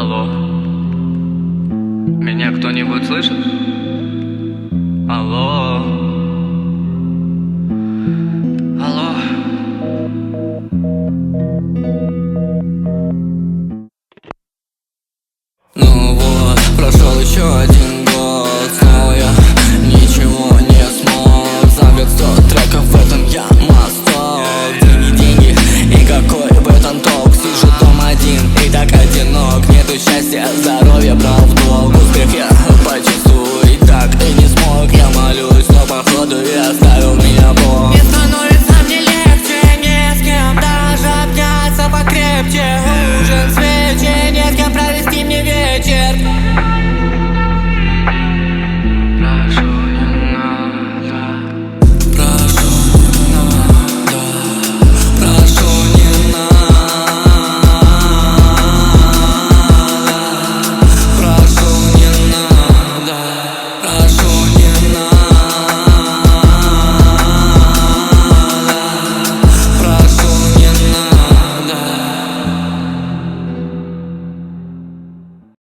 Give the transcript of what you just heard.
Алло, меня кто-нибудь слышит? Алло, алло. Ну вот, прошел еще один год, снова я ничего не смог. За год 100 треков, в этом я масток. Деньги, и какой в этом толк? Сижу дома один и так одинок, нету счастья за